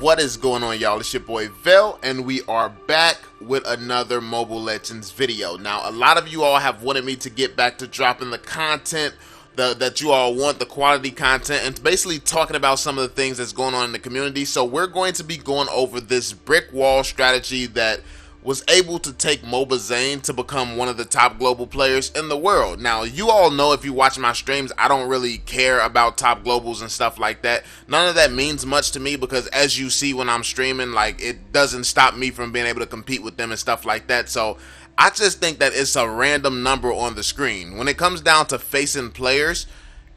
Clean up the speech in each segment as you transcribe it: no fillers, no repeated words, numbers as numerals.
What is going on, y'all? It's your boy VeLL, and we are back with another Mobile Legends video. Now, a lot of you all have wanted me to get back to dropping the content that you all want, the quality content, and basically talking about some of the things that's going on in the community. So we're going to be going over this brick wall strategy that was able to take MobaZane to become one of the top global players in the world. Now, you all know, if you watch my streams, I don't really care about top globals and stuff like that. None of that means much to me because, as you see when I'm streaming, like, it doesn't stop me from being able to compete with them and stuff like that. So I just think that it's a random number on the screen. When it comes down to facing players,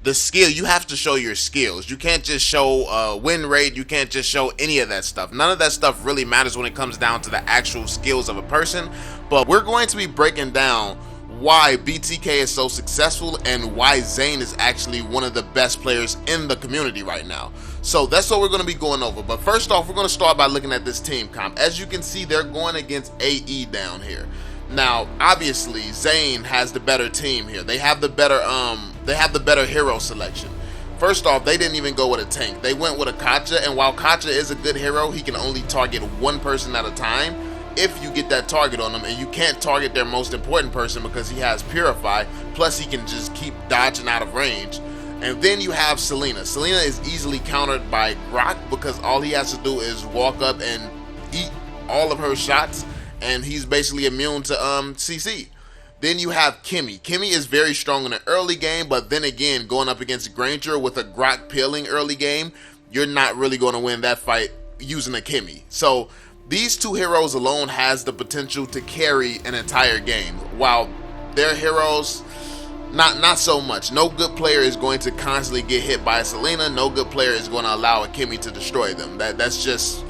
the skill, you have to show your skills. You can't just show win rate. You can't just show any of that stuff. None of that stuff really matters when it comes down to the actual skills of a person. But we're going to be breaking down why BTK is so successful and why Zane is actually one of the best players in the community right now. So that's what we're going to be going over. But first off, we're going to start by looking at this team comp. As you can see, they're going against AE down here. Now, obviously, Zane has the better team here. They have the better hero selection. First off, they didn't even go with a tank. They went with a Kacha, and while Kacha is a good hero, he can only target one person at a time if you get that target on him, and you can't target their most important person because he has Purify, plus he can just keep dodging out of range. And then you have Selena. Selena is easily countered by Grok because all he has to do is walk up and eat all of her shots, and he's basically immune to CC. Then you have Kimmy. Kimmy is very strong in the early game, but then again, going up against Granger with a Grok peeling early game, you're not really going to win that fight using a Kimmy. So these two heroes alone has the potential to carry an entire game, while their heroes, not so much. No good player is going to constantly get hit by a Selena. No good player is going to allow a Kimmy to destroy them. That's just,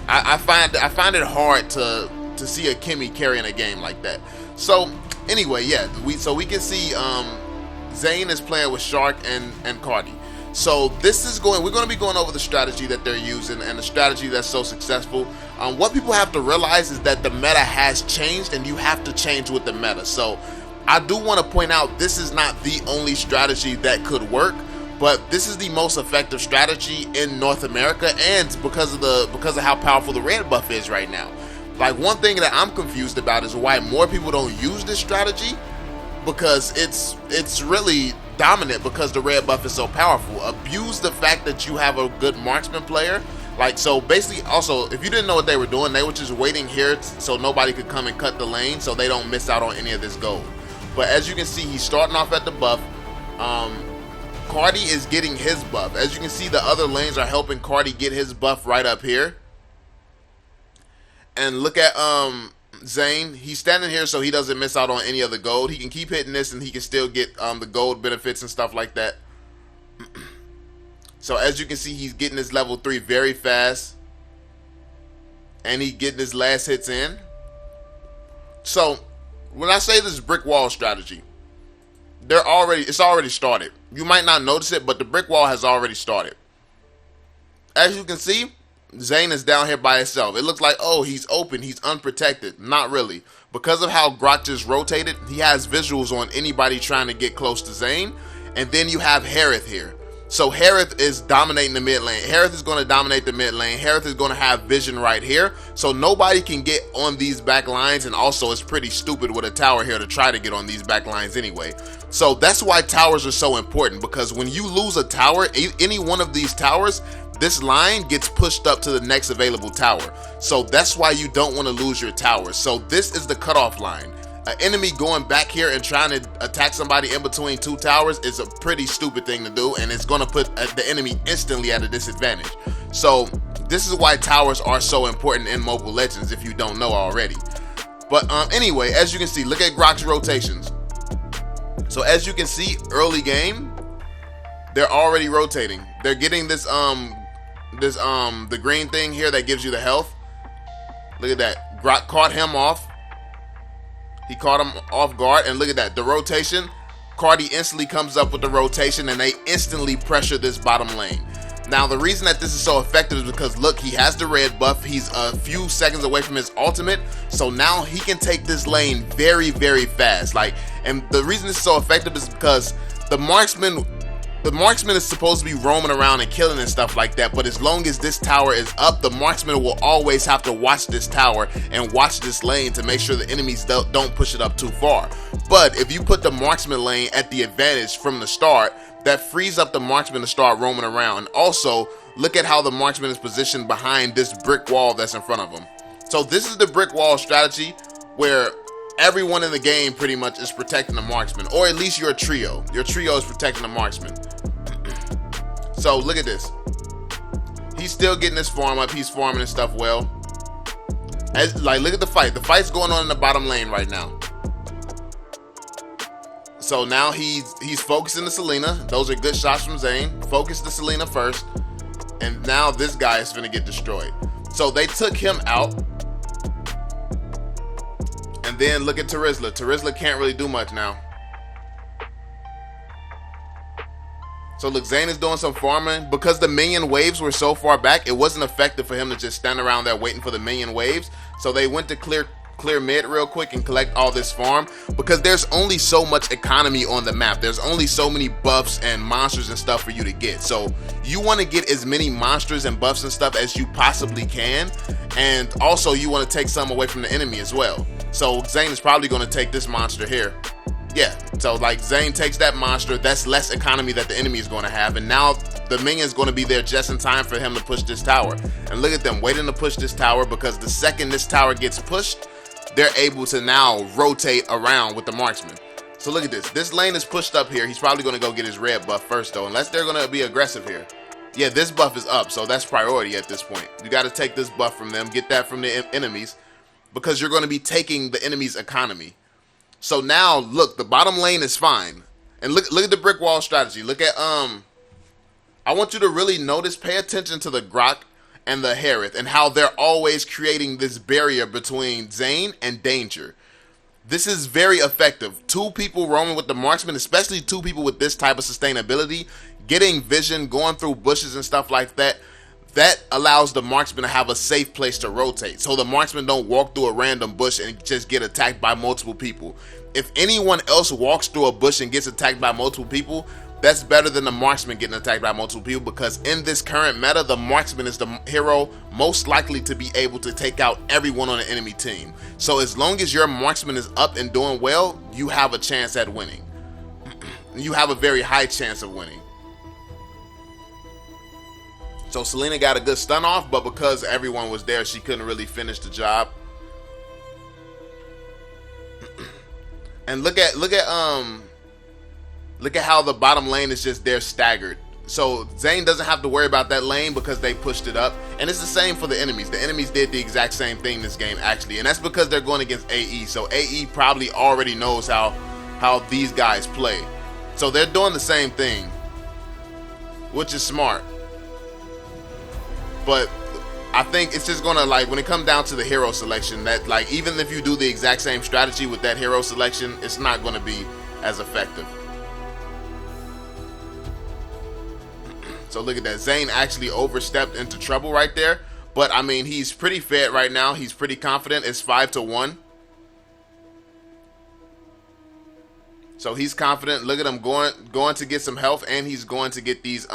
I find it hard to see a Kimmy carrying a game like that. So anyway, yeah, we can see Zane is playing with Shark and Cardi. So we're going to be going over the strategy that they're using and the strategy that's so successful. What people have to realize is that the meta has changed, and you have to change with the meta. So I do want to point out, this is not the only strategy that could work, but this is the most effective strategy in North America, and because of how powerful the red buff is right now. Like, one thing that I'm confused about is why more people don't use this strategy, because it's really dominant because the red buff is so powerful. Abuse the fact that you have a good marksman player. Like, so basically, also, if you didn't know what they were doing, they were just waiting here so nobody could come and cut the lane so they don't miss out on any of this gold. But as you can see, he's starting off at the buff. Cardi is getting his buff. As you can see, the other lanes are helping Cardi get his buff right up here. And look at Zane. He's standing here so he doesn't miss out on any of the gold. He can keep hitting this and he can still get the gold benefits and stuff like that. So as you can see, he's getting his level 3 very fast. And he's getting his last hits in. So when I say this brick wall strategy, it's already started. You might not notice it, but the brick wall has already started. As you can see, Zane is down here by himself. It looks like, oh, he's open, he's unprotected. Not really. Because of how Grok just rotated, he has visuals on anybody trying to get close to Zane. And then you have Harith here. So Harith is dominating the mid lane. Harith is going to dominate the mid lane. Harith is going to have vision right here. So nobody can get on these back lines. And also, it's pretty stupid with a tower here to try to get on these back lines anyway. So that's why towers are so important. Because when you lose a tower, any one of these towers, this line gets pushed up to the next available tower. So that's why you don't want to lose your tower. So this is the cutoff line. An enemy going back here and trying to attack somebody in between two towers is a pretty stupid thing to do, and it's going to put the enemy instantly at a disadvantage. So this is why towers are so important in Mobile Legends, if you don't know already. But anyway, as you can see, look at Grok's rotations. So as you can see, early game, they're already rotating. They're getting this the green thing here that gives you the health. Look at that. Grok caught him off. He caught him off guard, and look at that. The rotation, Cardi instantly comes up with the rotation, and they instantly pressure this bottom lane. Now, the reason that this is so effective is because, look, he has the red buff. He's a few seconds away from his ultimate, so now he can take this lane very, very fast. And the reason this is so effective is because the marksman the marksman is supposed to be roaming around and killing and stuff like that, but as long as this tower is up, the marksman will always have to watch this tower and watch this lane to make sure the enemies don't push it up too far. But if you put the marksman lane at the advantage from the start, that frees up the marksman to start roaming around. And also, look at how the marksman is positioned behind this brick wall that's in front of him. So this is the brick wall strategy, where everyone in the game pretty much is protecting the marksman, or at least your trio. Your trio is protecting the marksman. So look at this. He's still getting his farm up. He's farming and stuff well. Look at the fight. The fight's going on in the bottom lane right now. So now he's focusing the Selena. Those are good shots from Zane. Focus the Selena first. And now this guy is gonna get destroyed. So they took him out. And then look at Terizla. Terizla can't really do much now. So look, Zane is doing some farming. Because the minion waves were so far back, it wasn't effective for him to just stand around there waiting for the minion waves. So they went to clear mid real quick and collect all this farm, because there's only so much economy on the map. There's only so many buffs and monsters and stuff for you to get. So you want to get as many monsters and buffs and stuff as you possibly can. And also you want to take some away from the enemy as well. So Zane is probably going to take this monster here. Yeah, so like Zane takes that monster, that's less economy that the enemy is going to have, and now the minion is going to be there just in time for him to push this tower. And look at them waiting to push this tower, because the second this tower gets pushed, they're able to now rotate around with the marksman. So look at this. This lane is pushed up here. He's probably going to go get his red buff first though, unless they're going to be aggressive here. Yeah, this buff is up, so that's priority at this point. You got to take this buff from them, get that from the enemies, because you're going to be taking the enemy's economy. So now look, the bottom lane is fine. And look at the brick wall strategy. Look at I want you to really notice, pay attention to the Grok and the Harith and how they're always creating this barrier between Zane and danger. This is very effective. Two people roaming with the marksman, especially two people with this type of sustainability, getting vision, going through bushes and stuff like that, that allows the marksman to have a safe place to rotate. So the marksman don't walk through a random bush and just get attacked by multiple people. If anyone else walks through a bush and gets attacked by multiple people, that's better than the marksman getting attacked by multiple people, because in this current meta, the marksman is the hero most likely to be able to take out everyone on the enemy team. So as long as your marksman is up and doing well, you have a chance at winning. You have a very high chance of winning. So Selena got a good stun off, but because everyone was there, she couldn't really finish the job. And look at how the bottom lane is just there staggered. So Zane doesn't have to worry about that lane because they pushed it up. And it's the same for the enemies. The enemies did the exact same thing this game actually. And that's because they're going against AE. So AE probably already knows how these guys play. So they're doing the same thing, which is smart. But I think it's just gonna, like, when it comes down to the hero selection, that like even if you do the exact same strategy with that hero selection, it's not gonna be as effective. So look at that. Zane actually overstepped into trouble right there. But I mean, he's pretty fed right now. He's pretty confident. It's 5-1. So he's confident. Look at him going to get some health, and he's going to get these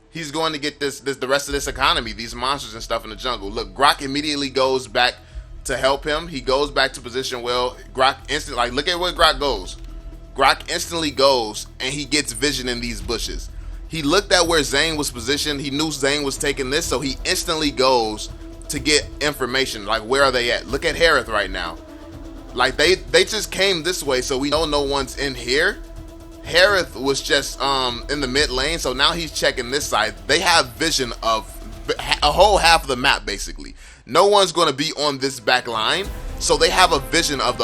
he's going to get this the rest of this economy, these monsters and stuff in the jungle. Look, Grok immediately goes back to help him. He goes back to position well. Grok instantly, like, look at where Grok goes. Grok instantly goes and he gets vision in these bushes. He looked at where Zane was positioned. He knew Zane was taking this, so he instantly goes to get information. Like, where are they at? Look at Harith right now. Like, they just came this way, so we know no one's in here. Harith was just in the mid lane, so now he's checking this side. They have vision of a whole half of the map, basically. No one's going to be on this back line, so they have a vision of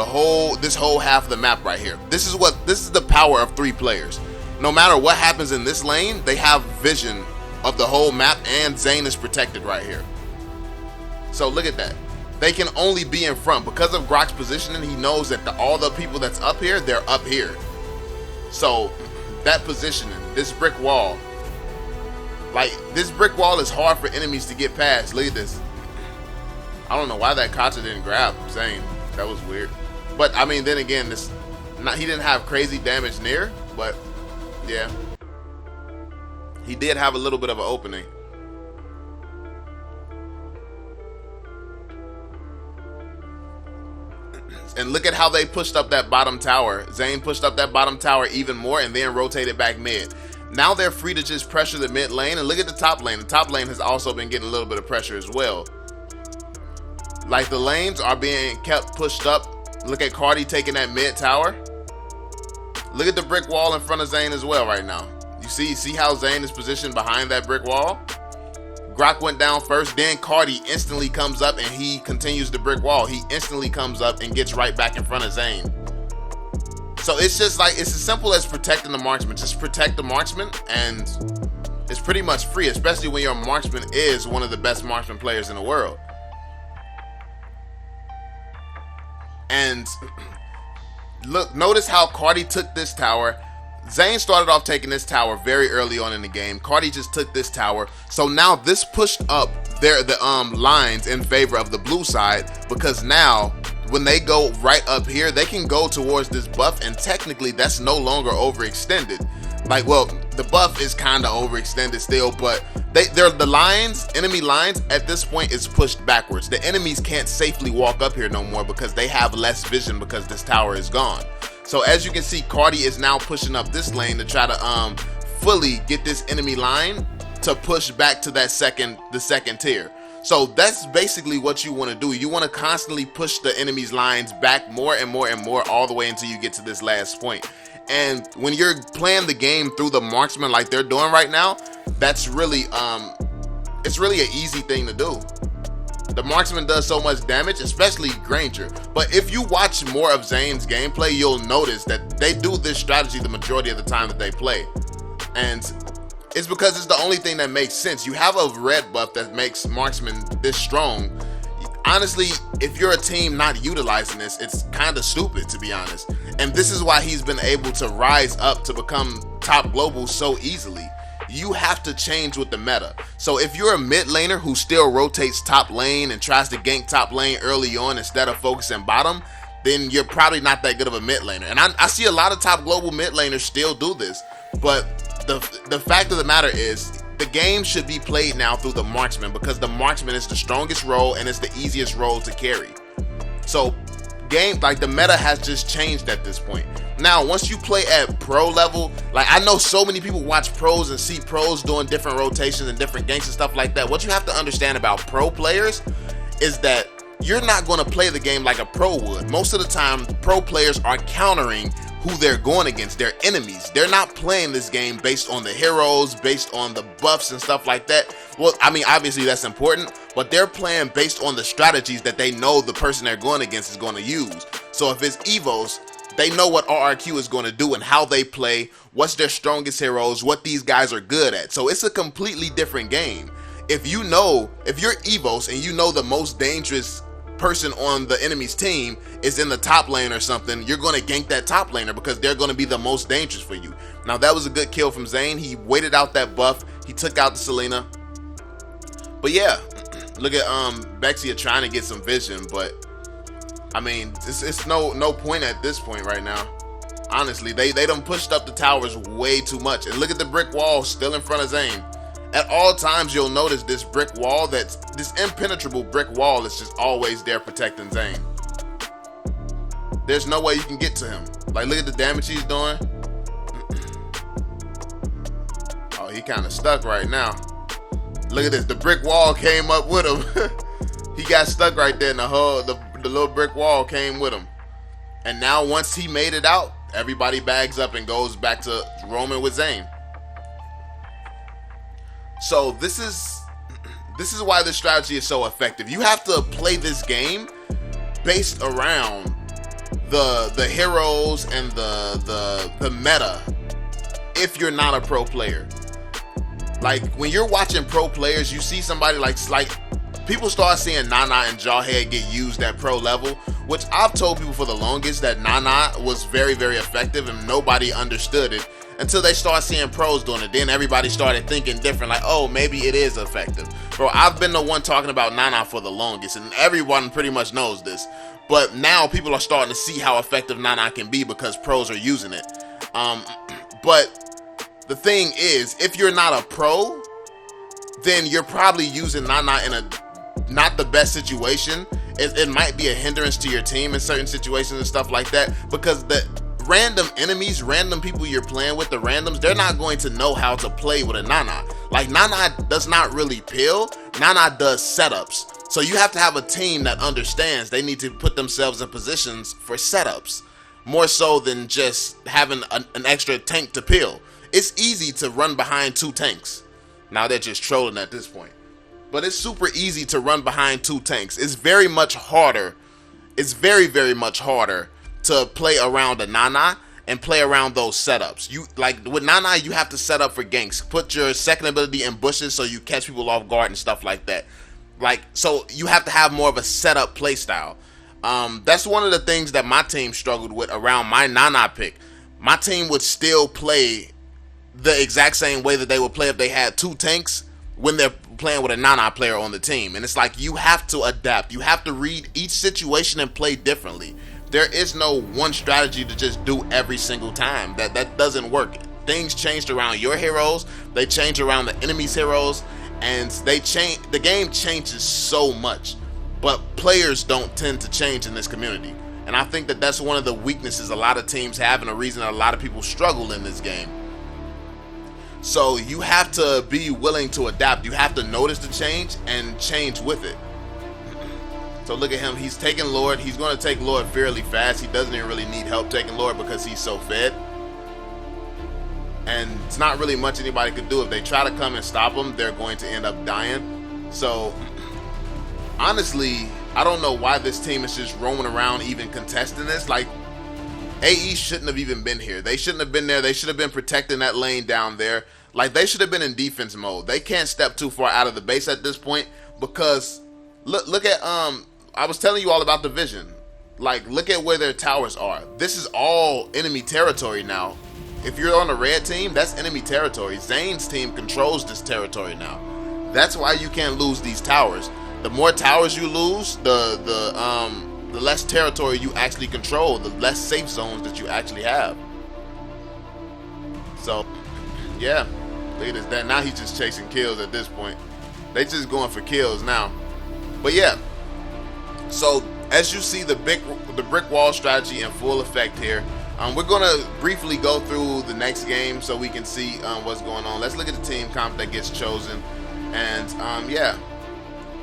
this whole half of the map right here. This is the power of 3 players. No matter what happens in this lane, they have vision of the whole map, and Zane is protected right here. So look at that. They can only be in front because of Grok's positioning. He knows that all the people that's up here, they're up here. So that positioning, this brick wall, like, this brick wall is hard for enemies to get past. Look at this. I don't know why that Kata didn't grab Zane. That was weird. But I mean, then again, he didn't have crazy damage near, but Yeah. He did have a little bit of an opening. And look at how they pushed up that bottom tower. Zane pushed up that bottom tower even more and then rotated back mid. Now they're free to just pressure the mid lane. And look at the top lane. The top lane has also been getting a little bit of pressure as well. Like, the lanes are being kept pushed up. Look at Cardi taking that mid tower. Look at the brick wall in front of Zane as well right now. You see how Zane is positioned behind that brick wall? Grok went down first, then Cardi instantly comes up and he continues the brick wall. He instantly comes up and gets right back in front of Zane. So it's just like, it's as simple as protecting the marksman. Just protect the marksman and it's pretty much free, especially when your marksman is one of the best marksman players in the world. And look, notice how Cardi took this tower. Zane started off taking this tower very early on in the game. Cardi just took this tower. So now this pushed up the lines in favor of the blue side, because now when they go right up here, they can go towards this buff, and technically that's no longer overextended. Like, well, the buff is kind of overextended still, but they're the lines, enemy lines at this point is pushed backwards. The enemies can't safely walk up here no more because they have less vision because this tower is gone. So as you can see, Cardi is now pushing up this lane to try to fully get this enemy line to push back to that the second tier. So that's basically what you want to do. You want to constantly push the enemy's lines back more and more and more, all the way until you get to this last point. And when you're playing the game through the marksman like they're doing right now, that's really it's really an easy thing to do. The marksman does so much damage, especially Granger. But if you watch more of Zane's gameplay, you'll notice that they do this strategy the majority of the time that they play. And it's because it's the only thing that makes sense. You have a red buff that makes marksman this strong. Honestly, if you're a team not utilizing this, it's kind of stupid, to be honest. And this is why he's been able to rise up to become top global so easily. You have to change with the meta. So if you're a mid laner who still rotates top lane and tries to gank top lane early on instead of focusing bottom, then you're probably not that good of a mid laner. And I see a lot of top global mid laners still do this. But the fact of the matter is, the game should be played now through the marksman, because the marksman is the strongest role and it's the easiest role to carry. So the meta has just changed at this point. Now, once you play at pro level, like, I know so many people watch pros and see pros doing different rotations and different ganks and stuff like that. What you have to understand about pro players is that you're not going to play the game like a pro would. Most of the time, pro players are countering who they're going against, their enemies. They're not playing this game based on the heroes, based on the buffs and stuff like that. Well, I mean, obviously that's important, but they're playing based on the strategies that they know the person they're going against is going to use. So if it's Evos, they know what RRQ is going to do and how they play, what's their strongest heroes, what these guys are good at. So it's a completely different game. If you're Evos and you know the most dangerous person on the enemy's team is in the top lane or something, you're going to gank that top laner because they're going to be the most dangerous for you. Now, that was a good kill from Zane. He waited out that buff. He took out the Selena. But yeah, look at Bexia trying to get some vision, but I mean, it's no point at this point right now. Honestly, they done pushed up the towers way too much. And look at the brick wall still in front of Zane. At all times, you'll notice this brick wall, this impenetrable brick wall is just always there protecting Zane. There's no way you can get to him. Like, look at the damage he's doing. Oh, he kind of stuck right now. Look at this. The brick wall came up with him. He got stuck right there in the hole. The little brick wall came with him. And now once he made it out, everybody bags up and goes back to roaming with Zane. So this is why this strategy is so effective. You have to play this game based around the heroes and the meta if you're not a pro player. Like, when you're watching pro players, you see somebody like people start seeing Nana and Jawhead get used at pro level, which I've told people for the longest that Nana was very, very effective and nobody understood it until they start seeing pros doing it. Then everybody started thinking different, like, oh, maybe it is effective. Bro, I've been the one talking about Nana for the longest, and everyone pretty much knows this. But now people are starting to see how effective Nana can be because pros are using it. But the thing is, if you're not a pro, then you're probably using Nana in a not the best situation. It might be a hindrance to your team in certain situations and stuff like that, because the random enemies, random people you're playing with, the randoms, they're not going to know how to play with a Nana. Like, Nana does not really peel, Nana does setups. So you have to have a team that understands they need to put themselves in positions for setups, more so than just having an extra tank to peel. It's easy to run behind 2 tanks. Now they're just trolling at this point. But it's super easy to run behind 2 tanks. It's very much harder. It's very, very much harder to play around a Nana and play around those setups. You, like with Nana, you have to set up for ganks. Put your second ability in bushes so you catch people off guard and stuff like that. Like, so you have to have more of a setup play style. That's one of the things that my team struggled with around my Nana pick. My team would still play the exact same way that they would play if they had 2 tanks when they're playing with a Nana player on the team. And it's like, you have to adapt. You have to read each situation and play differently. There is no one strategy to just do every single time. That doesn't work. Things changed around your heroes. They change around the enemy's heroes. And they change. The game changes so much. But players don't tend to change in this community. And I think that that's one of the weaknesses a lot of teams have, and a reason that a lot of people struggle in this game. So you have to be willing to adapt. You have to notice the change and change with it. So look at him. He's taking Lord. He's going to take Lord fairly fast. He doesn't even really need help taking Lord because he's so fed. And it's not really much anybody could do. If they try to come and stop him, they're going to end up dying. So honestly, I don't know why this team is just roaming around even contesting this. Like, AE shouldn't have even been here. They shouldn't have been there. They should have been protecting that lane down there. Like, they should have been in defense mode. They can't step too far out of the base at this point, because look at I was telling you all about the vision. Like, look at where their towers are. This is all enemy territory now. If you're on the red team, that's enemy territory. Zane's team controls this territory now. That's why you can't lose these towers. The more towers you lose, the less territory you actually control, the less safe zones that you actually have. So, yeah, look at this. That now he's just chasing kills at this point. They just going for kills now. But yeah, so as you see the brick wall strategy in full effect here. We're gonna briefly go through the next game so we can see what's going on. Let's look at the team comp that gets chosen, and yeah.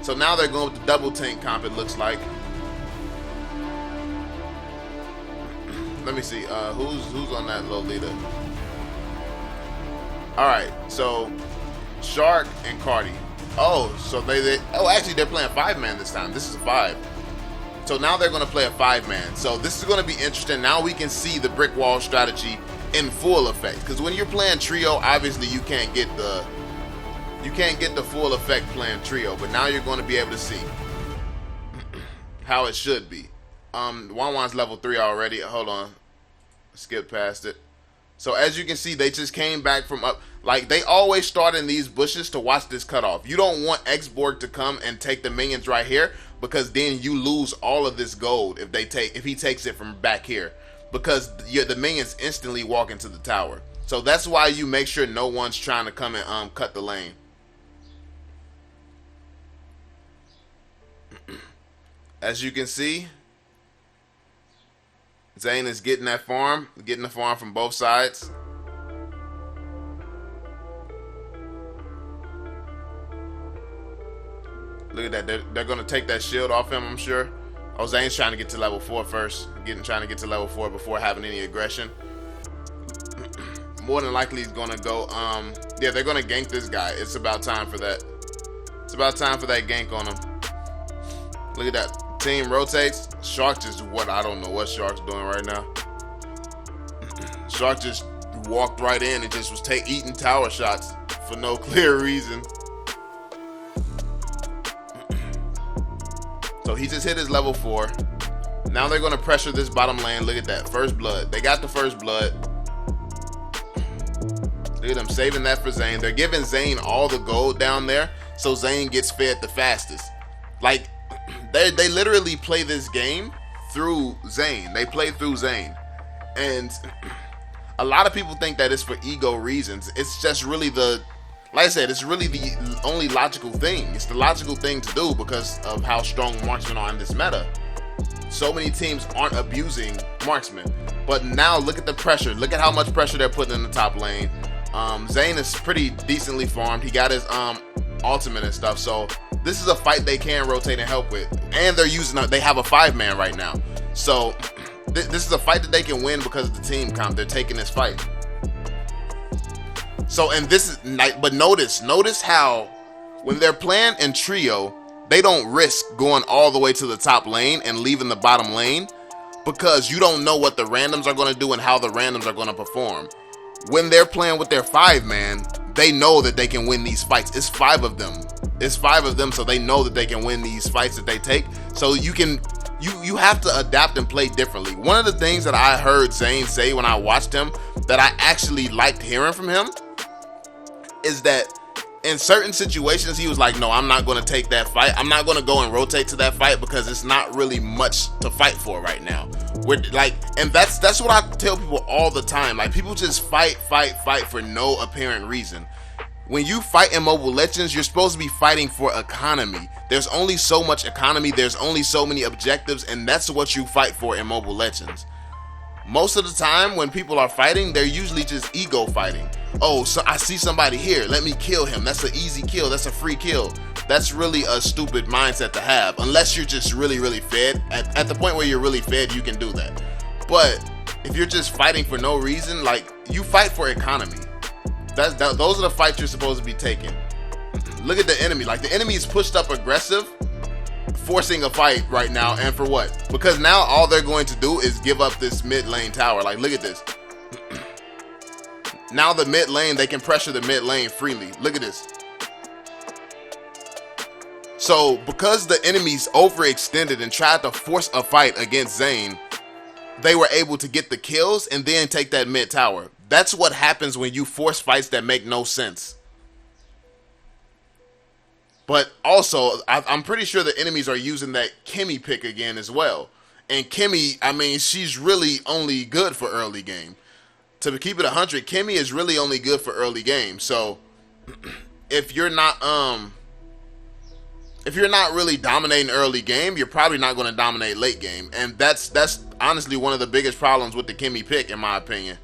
So now they're going with the double tank comp. It looks like. Let me see. Who's on that Lolita? All right. So Shark and Cardi. Oh, so actually they're playing 5-man this time. This is a 5. So now they're going to play a 5-man. So this is going to be interesting. Now we can see the brick wall strategy in full effect. Because when you're playing trio, obviously you can't get the full effect playing trio. But now you're going to be able to see how it should be. Wanwan's level 3 already. Hold on. Skip past it. So as you can see, they just came back from up. Like, they always start in these bushes to watch this cutoff. You don't want X-Borg to come and take the minions right here, because then you lose all of this gold if he takes it from back here, because the minions instantly walk into the tower. So that's why you make sure no one's trying to come and cut the lane. As you can see, Zane is getting the farm from both sides. Look at that. They're going to take that shield off him, I'm sure. Oh, Zane's trying to get to level 4 first. Trying to get to level 4 before having any aggression. More than likely he's going to go. Yeah, they're going to gank this guy. It's about time for that. It's about time for that gank on him. Look at that. Team rotates. Shark just I don't know what Shark's doing right now. Shark just walked right in and just was eating tower shots for no clear reason. So he just hit his level 4. Now they're going to pressure this bottom lane. Look at that. First blood. They got the first blood. Look at them saving that for Zane. They're giving Zane all the gold down there, so Zane gets fed the fastest. Like, they literally play this game through Zane. They play through Zane. And a lot of people think that it's for ego reasons. It's just really like I said, it's really the only logical thing. It's the logical thing to do because of how strong Marksmen are in this meta. So many teams aren't abusing Marksman. But now look at the pressure. Look at how much pressure they're putting in the top lane. Zane is pretty decently farmed. He got his ultimate and stuff. So this is a fight they can rotate and help with. And they have a 5-man right now. So this is a fight that they can win because of the team comp. They're taking this fight. So, and this is, but notice how when they're playing in trio, they don't risk going all the way to the top lane and leaving the bottom lane because you don't know what the randoms are going to do and how the randoms are going to perform. When they're playing with their 5-man, they know that they can win these fights. It's 5 of them. It's 5 of them, so they know that they can win these fights that they take. So you have to adapt and play differently. One of the things that I heard Zane say when I watched him that I actually liked hearing from him is that in certain situations he was like, no, I'm not going to take that fight. I'm not going to go and rotate to that fight because it's not really much to fight for right now. We're like, and that's what I tell people all the time. Like, people just fight for no apparent reason. When you fight in Mobile Legends, you're supposed to be fighting for economy. There's only so much economy, there's only so many objectives, and that's what you fight for in Mobile Legends. Most of the time when people are fighting, they're usually just ego fighting. Oh, so I see somebody here, let me kill him. That's an easy kill, that's a free kill. That's really a stupid mindset to have, unless you're just really fed. At the point where you're really fed, you can do that. But if you're just fighting for no reason, like, you fight for economy. Those are the fights you're supposed to be taking. Look at the enemy. Like, the enemy is pushed up aggressive, forcing a fight right now, and for what? Because now all they're going to do is give up this mid lane tower. Like, look at this. Now the mid lane, they can pressure the mid lane freely. Look at this. So because the enemy's overextended and tried to force a fight against Zane, they were able to get the kills and then take that mid tower. That's what happens when you force fights that make no sense. But also, I'm pretty sure the enemies are using that Kimmy pick again as well. And Kimmy, I mean, she's really only good for early game. To keep it 100, Kimmy is really only good for early game. So if you're not really dominating early game, you're probably not going to dominate late game. And that's honestly one of the biggest problems with the Kimmy pick, in my opinion.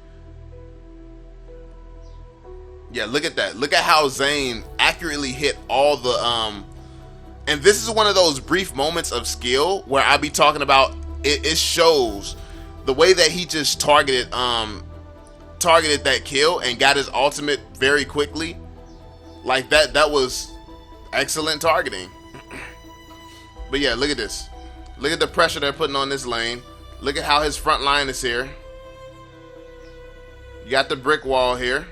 Yeah, look at that. Look at how Zane accurately hit all the and this is one of those brief moments of skill where I be talking about it shows the way that he just targeted that kill and got his ultimate very quickly. Like that was excellent targeting. But yeah, look at this. Look at the pressure they're putting on this lane. Look at how his front line is here. You got the brick wall here.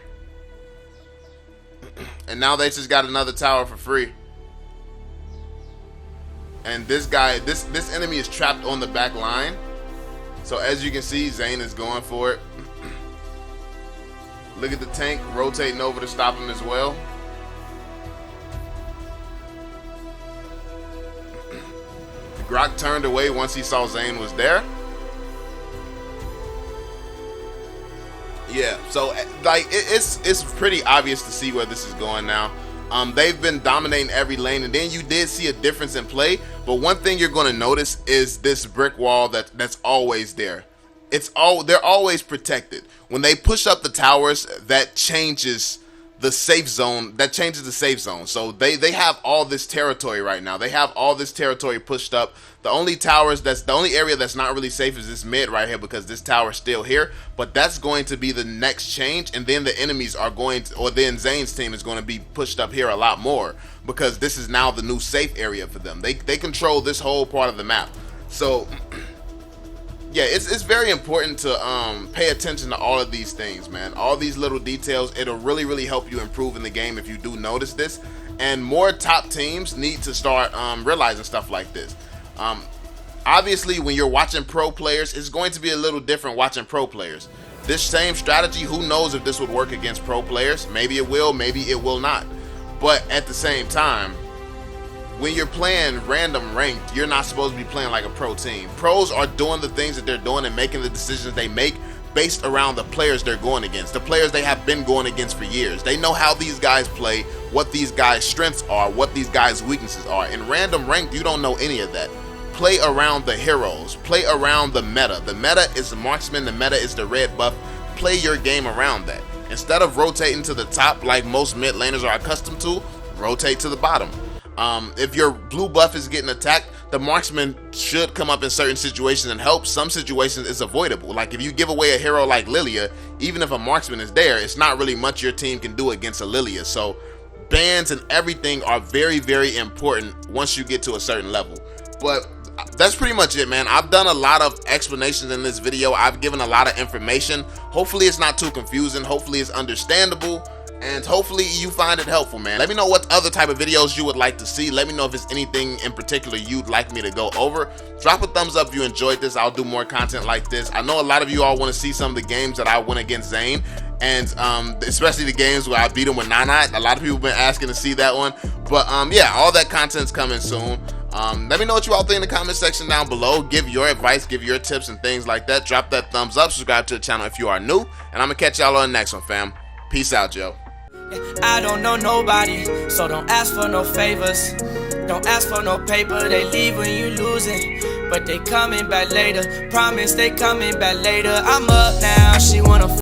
And now they just got another tower for free. And this guy, this enemy is trapped on the back line. So as you can see, Zane is going for it. Look at the tank rotating over to stop him as well. Grok turned away once he saw Zane was there. Yeah, so like it's pretty obvious to see where this is going now. They've been dominating every lane, and then you did see a difference in play. But one thing you're going to notice is this brick wall that's always there. They're always protected. When they push up the towers, that changes the safe zone. So they have all this territory right now. They have all this territory pushed up. The only area that's not really safe is this mid right here, because this tower's still here. But that's going to be the next change, and then the enemies are going to, or then Zane's team is going to be pushed up here a lot more, because this is now the new safe area for them. They control this whole part of the map. So yeah, it's very important to pay attention to all of these things, man. All these little details. It'll really help you improve in the game if you do notice this. And more top teams need to start realizing stuff like this. Obviously, when you're watching pro players, it's going to be a little different watching pro players. This same strategy, who knows if this would work against pro players? Maybe it will, maybe it will not. But at the same time, when you're playing random ranked, you're not supposed to be playing like a pro team. Pros are doing the things that they're doing and making the decisions they make based around the players they're going against, the players they have been going against for years. They know how these guys play, what these guys' strengths are, what these guys' weaknesses are. In random ranked, you don't know any of that. Play around the heroes, play around the meta. The meta is the Marchman, the meta is the red buff. Play your game around that. Instead of rotating to the top like most mid laners are accustomed to, rotate to the bottom. If your blue buff is getting attacked, the Marksman should come up in certain situations and help. Some situations it's avoidable. Like if you give away a hero like Lilia, even if a Marksman is there, it's not really much your team can do against a Lilia. So bans and everything are very, very important once you get to a certain level. But that's pretty much it, man. I've done a lot of explanations in this video. I've given a lot of information. Hopefully it's not too confusing. Hopefully it's understandable. And hopefully you find it helpful, man. Let me know what other type of videos you would like to see. Let me know if there's anything in particular you'd like me to go over. Drop a thumbs up if you enjoyed this. I'll do more content like this. I know a lot of you all want to see some of the games that I win against Zane. And especially the games where I beat him with Nana. A lot of people have been asking to see that one. But yeah, all that content's coming soon. Let me know what you all think in the comment section down below. Give your advice, give your tips and things like that. Drop that thumbs up, subscribe to the channel if you are new. And I'm going to catch y'all on the next one, fam. Peace out, Joe. I don't know nobody, so don't ask for no favors. Don't ask for no paper, they leave when you losing. But they coming back later, promise they coming back later. I'm up now, she wanna